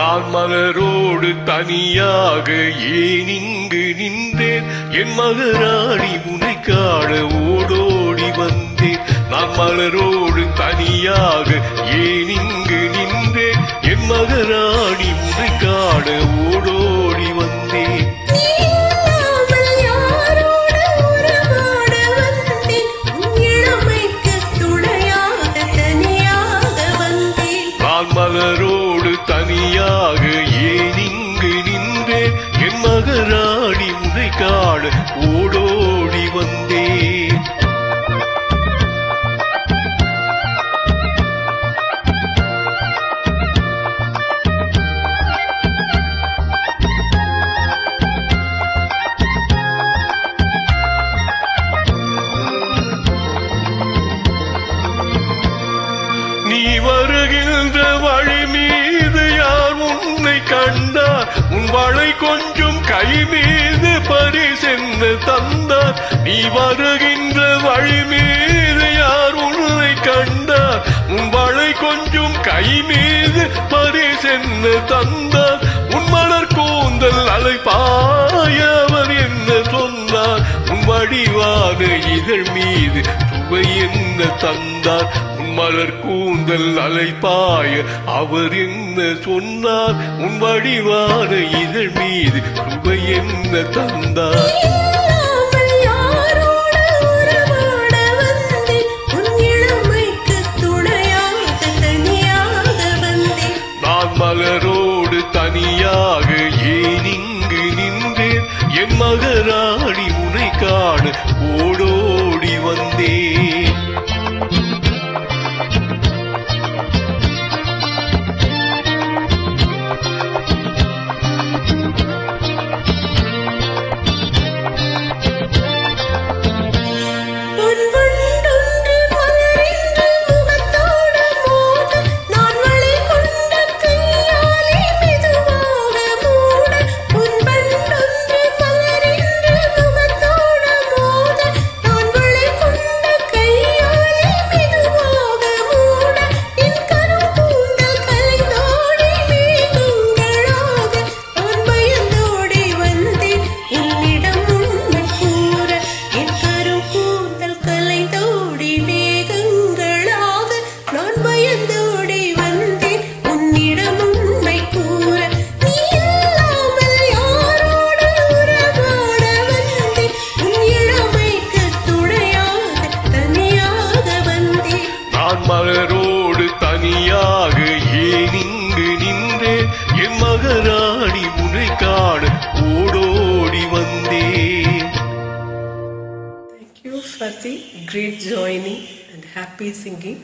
நான் மலரோடு தனியாக ஏன் இங்கு நின்றேன், என் மகராணி உன்னை காண ஓடோடி வந்தேன். நான் மலரோடு தனியாக ஏன் இங்கு நின்றேன், என் மகராணி உன்னை காண ஓடோடி வந்தேன். மலரோடு தனியாக ஏன் இங்கு நின்றேன், என் மகராணி உன்னை காண ஓடோடி வந்தேன். நீ வருகின்ற வழி மீது யார் உன்னை கண்டார், உன் வளை கொஞ்சம் கை மீது பரிசென்று தந்தார். நீ வருகின்ற வழி மீது யார் உன்னை கண்டார், உன் வளை கொஞ்சம் கை மீது பரிசென்று தந்தார். உன் மலர் கூந்தல் அலைப்பாய அவர் என்ன சொன்னார், உன் வடிவான இதழ் மீது சுவை என்ன தந்தார். உன் மலர் கூந்தல் அலைப்பாய அவர் என்ன சொன்னார், உன் வடிவான இதழ் மீது சுவை என்ன தந்தார். நான் மலரோடு தனியாக ஏன் இங்கு நின்றேன், என் மகராணி உன்னை காண ஓடோடி வந்தேன். மலரோடு தனியாக ஏன் இங்கு நின்றேன், என் மகராணி உன்னை காண ஓடோடி வந்தேன். Thank you for the great joining and happy singing.